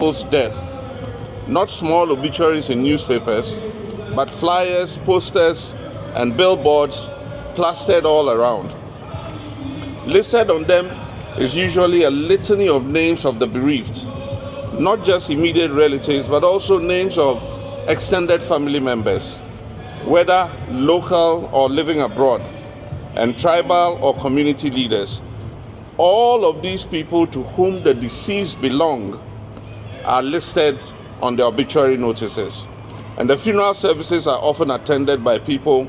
people's death. Not small obituaries in newspapers, but flyers, posters, and billboards plastered all around. Listed on them is usually a litany of names of the bereaved, not just immediate relatives, but also names of extended family members, whether local or living abroad, and tribal or community leaders. All of these people to whom the deceased belong are listed on the obituary notices. And the funeral services are often attended by people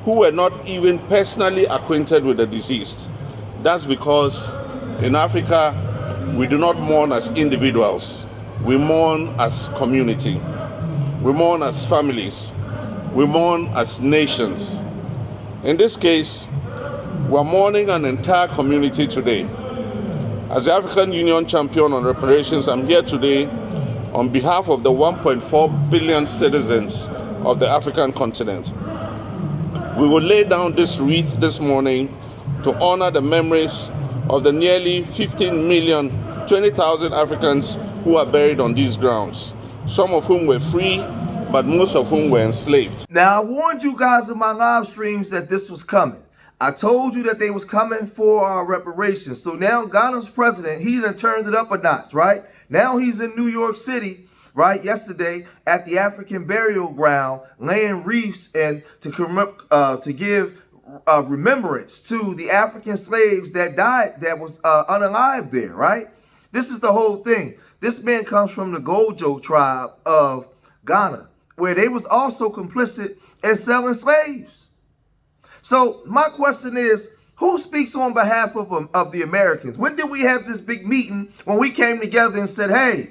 who were not even personally acquainted with the deceased. That's because in Africa, we do not mourn as individuals. We mourn as community. We mourn as families. We mourn as nations. In this case, we're mourning an entire community today. As the African Union champion on reparations, I'm here today on behalf of the 1.4 billion citizens of the African continent. We will lay down this wreath this morning to honor the memories of the nearly 20,000 Africans who are buried on these grounds, some of whom were free, but most of whom were enslaved. Now, I warned you guys in my live streams that this was coming. I told you that they was coming for our reparations. So now Ghana's president, he done turned it up a notch, right? Now he's in New York City, right, yesterday at the African burial ground, laying wreaths and to give remembrance to the African slaves that died, that was unalived there, right? This is the whole thing. This man comes from the Gojo tribe of Ghana, where they was also complicit in selling slaves. So my question is, who speaks on behalf of the Americans? When did we have this big meeting when we came together and said, hey,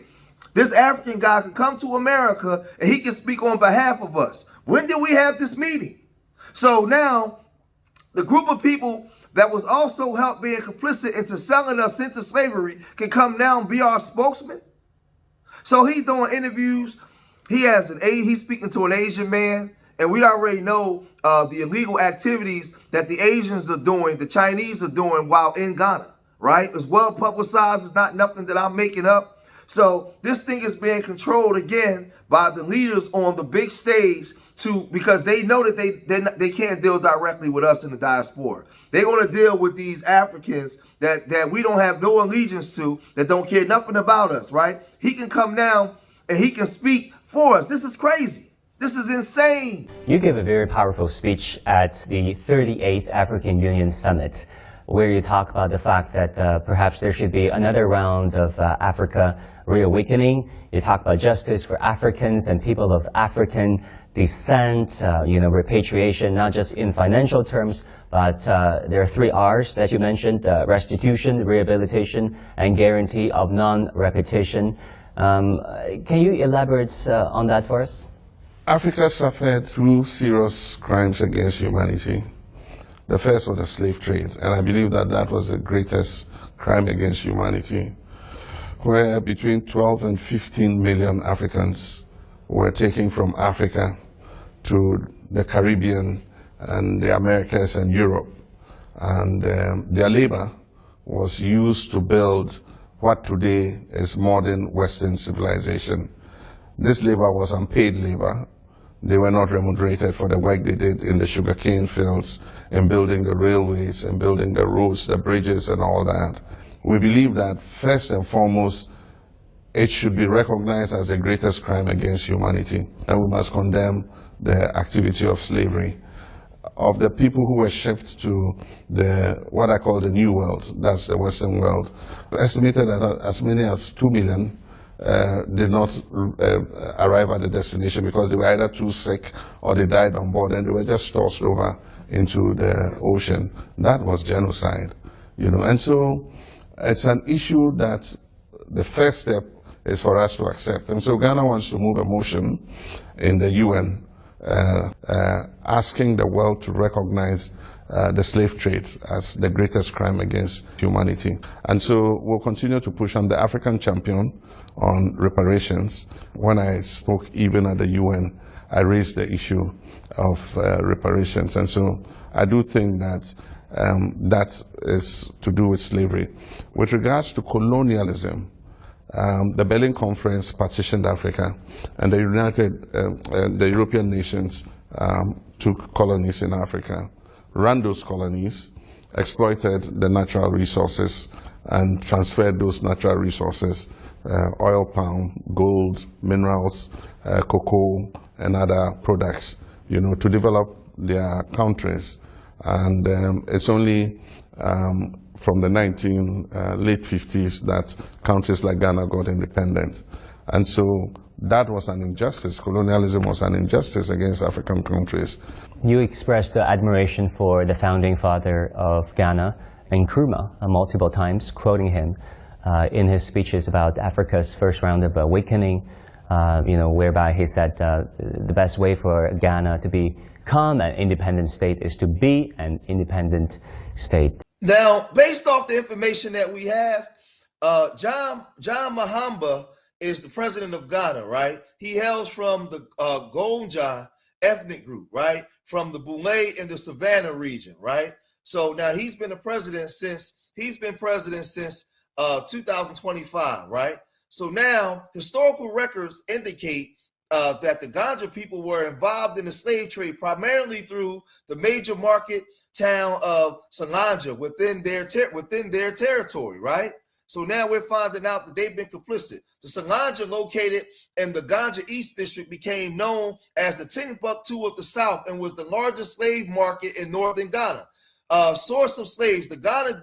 this African guy can come to America and he can speak on behalf of us? When did we have this meeting? So now the group of people that was also helped being complicit into selling us into slavery can come now and be our spokesman. So he's doing interviews. He's speaking to an Asian man. And we already know the illegal activities that the Asians are doing, the Chinese are doing while in Ghana, right? It's well publicized. It's not nothing that I'm making up. So this thing is being controlled again by the leaders on the big stage because they know that they can't deal directly with us in the diaspora. They're going to deal with these Africans that we don't have no allegiance to, that don't care nothing about us, right? He can come now and he can speak for us. This is crazy. This is insane. You gave a very powerful speech at the 38th African Union Summit, where you talk about the fact that perhaps there should be another round of Africa reawakening. You talk about justice for Africans and people of African descent, repatriation, not just in financial terms, but there are 3 R's that you mentioned, restitution, rehabilitation, and guarantee of non-repetition. Can you elaborate on that for us? Africa suffered 2 serious crimes against humanity. The first was the slave trade, and I believe that was the greatest crime against humanity, where between 12 and 15 million Africans were taken from Africa to the Caribbean and the Americas and Europe. And their labor was used to build what today is modern Western civilization. This labor was unpaid labor. They were not remunerated for the work they did in the sugarcane fields, in building the railways, and building the roads, the bridges, and all that. We believe that first and foremost, it should be recognized as the greatest crime against humanity, and we must condemn the activity of slavery. Of the people who were shipped to what I call the New World, that's the Western world, estimated that as many as 2 million did not arrive at the destination because they were either too sick or they died on board and they were just tossed over into the ocean. That was genocide, and so it's an issue that the first step is for us to accept. And so Ghana wants to move a motion in the UN asking the world to recognize the slave trade as the greatest crime against humanity. And so we'll continue to push. I'm the African champion on reparations. When I spoke even at the UN, I raised the issue of reparations. And so I do think that that is to do with slavery. With regards to colonialism, the Berlin Conference partitioned Africa, and the European nations took colonies in Africa, ran those colonies, exploited the natural resources, and transferred those natural resources, oil palm, gold, minerals, cocoa, and other products, to develop their countries. And it's only from the late 50s that countries like Ghana got independent. And so that was an injustice. Colonialism was an injustice against African countries. You expressed admiration for the founding father of Ghana, Nkrumah, multiple times, quoting him in his speeches about Africa's first round of awakening, whereby he said the best way for Ghana to become an independent state is to be an independent state. Now, based off the information that we have, John Mahama is the president of Ghana, right? He hails from the Gonja ethnic group, right? From the Bule in the Savannah region, right? So now he's been president since 2025, right? So now historical records indicate that the Ganja people were involved in the slave trade primarily through the major market town of Salanja within their territory, right? So now we're finding out that they've been complicit. The Salanja, located in the Ganja East District, became known as the Timbuktu of the South and was the largest slave market in northern Ghana. Source of slaves, the Ganja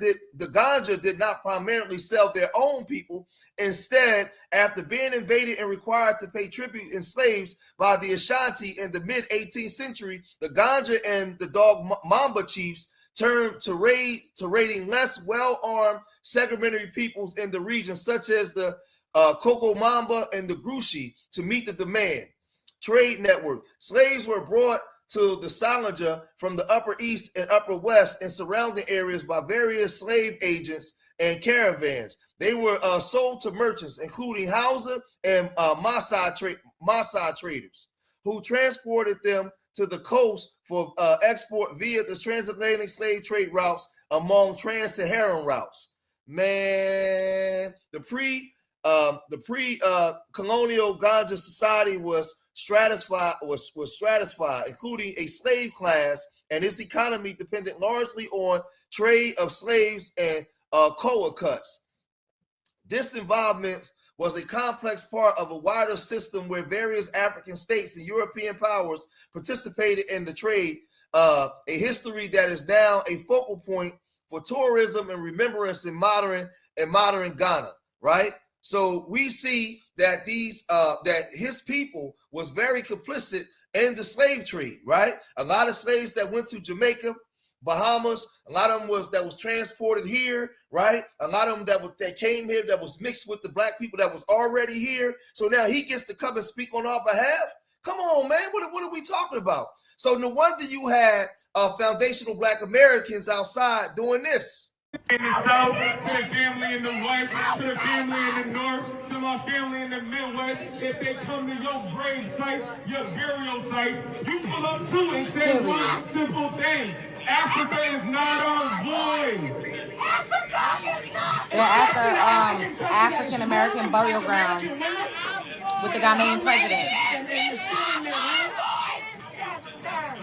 did not primarily sell their own people. Instead, after being invaded and required to pay tribute in slaves by the Ashanti in the mid-18th century, the Ganja and the Dog Mamba chiefs turned to raiding less well-armed segrementary peoples in the region, such as the Coco Mamba and the Grushi, to meet the demand. Trade network. Slaves were brought to the Salanja from the Upper East and Upper West and surrounding areas by various slave agents and caravans. They were sold to merchants, including Hausa and Maasai traders, who transported them to the coast for export via the transatlantic slave trade routes among trans-Saharan routes. Man, the pre-colonial Ganja society was stratified, including a slave class, and its economy depended largely on trade of slaves and koa cuts. This involvement was a complex part of a wider system where various African states and European powers participated in the trade, a history that is now a focal point for tourism and remembrance in modern Ghana, right? So we see that that his people was very complicit in the slave trade, right? A lot of slaves that went to Jamaica, Bahamas, a lot of them was transported here, right? A lot of them that came here that was mixed with the black people that was already here. So now he gets to come and speak on our behalf. Come on, man, what are we talking about? So no wonder you had foundational Black Americans outside doing this. In the South, to the family in the West, to the family in the North, to my family in the Midwest, if they come to your grave site, your burial site, you pull up too and say one simple thing: Africa is not our voice. They're at the African American burial ground with the Ghanaian president.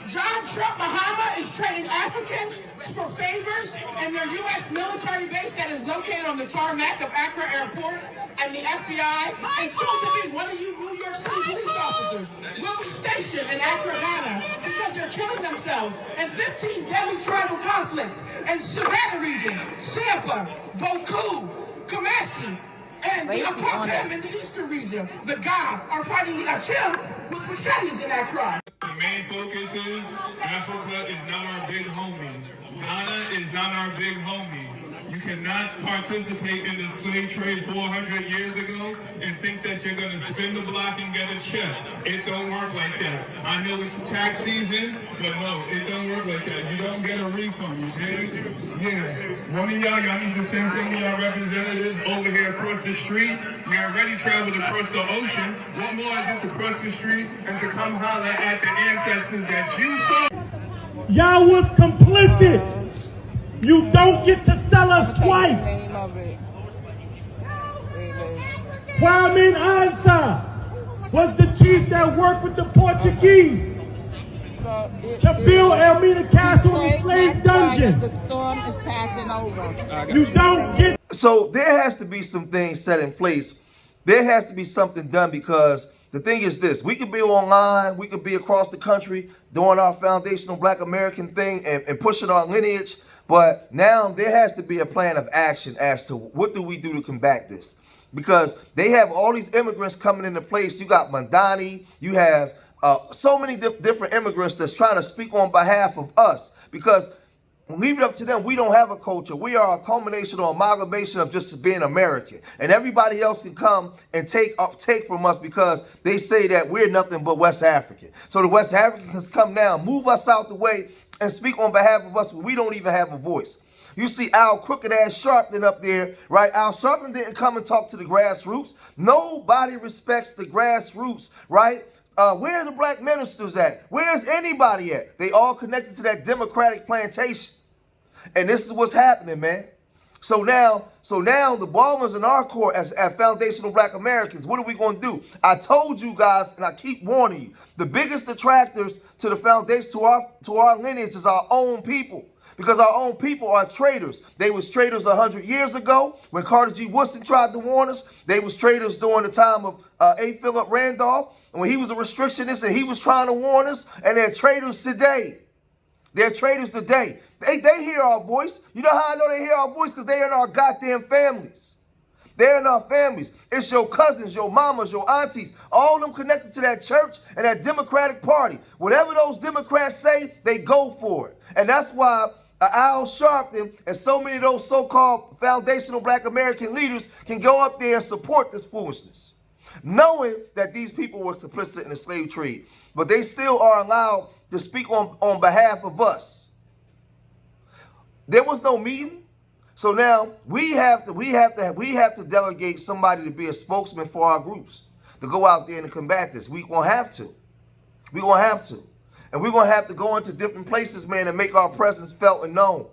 John Trump Mahama is trading Africans for favors in their U.S. military base that is located on the tarmac of Accra Airport, and the FBI and soon to be one of you New York City police officers will be stationed in Accra, Ghana, because they're killing themselves in 15 deadly tribal conflicts in Savannah region, Sampa, Boku, Kumasi, and the Apopem in the eastern region. The Ga are fighting the Achim with machetes in Accra. The main focus is Africa is not our big homie. Ghana is not our big homie. You cannot participate in the slave trade 400 years ago and think that you're going to spin the block and get a check. It don't work like that. I know it's tax season, but no, it don't work like that. You don't get a refund, you dig? Yeah. One of y'all need to send some of y'all representatives over here across the street. We already traveled across the ocean. What more is it to cross the street and to come holler at the ancestors that you saw? Y'all was complicit. You don't get to sell us twice. Kwame Ansa was the chief that worked with the Portuguese to build Elmina Castle in the slave dungeon. The storm is passing over. You don't get. So there has to be some things set in place. There has to be something done, because the thing is this: we could be online, we could be across the country doing our foundational Black American thing and pushing our lineage, but now there has to be a plan of action as to what do we do to combat this. Because they have all these immigrants coming into place. You got Mandani, you have so many different immigrants that's trying to speak on behalf of us, because leave it up to them. We don't have a culture. We are a culmination or amalgamation of just being American, and everybody else can come and take from us because they say that we're nothing but West African. So the West Africans come down, move us out the way, and speak on behalf of us when we don't even have a voice. You see Al crooked ass Sharpton up there, right? Al Sharpton didn't come and talk to the grassroots. Nobody respects the grassroots, right? Where are the black ministers at? Where's anybody at? They all connected to that Democratic plantation. And this is what's happening, man. So now the ball is in our court as foundational Black Americans. What are we going to do? I told you guys, and I keep warning you, the biggest detractors to the foundation, to our lineage, is our own people. Because our own people are traitors. They was traitors 100 years ago when Carter G. Woodson tried to warn us. They was traitors during the time of A. Philip Randolph, and when he was a restrictionist and he was trying to warn us. And they're traitors today. They're traitors today. They hear our voice. You know how I know they hear our voice? Because they're in our goddamn families. They're in our families. It's your cousins, your mamas, your aunties, all of them connected to that church and that Democratic Party. Whatever those Democrats say, they go for it. And that's why Al Sharpton and so many of those so-called foundational Black American leaders can go up there and support this foolishness, knowing that these people were complicit in the slave trade. But they still are allowed to speak on behalf of us. There was no meeting. So now we have to delegate somebody to be a spokesman for our groups to go out there and combat this. We're going to have to. We're going to have to. And we're going to have to go into different places, man, and make our presence felt and known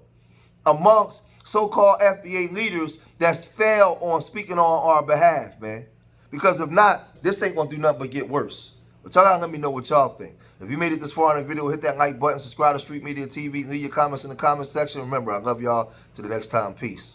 amongst so-called FBA leaders that's failed on speaking on our behalf, man. Because if not, this ain't going to do nothing but get worse. But y'all gotta let me know what y'all think. If you made it this far in the video, hit that like button, subscribe to Street Media TV, leave your comments in the comment section. Remember, I love y'all. Till the next time, peace.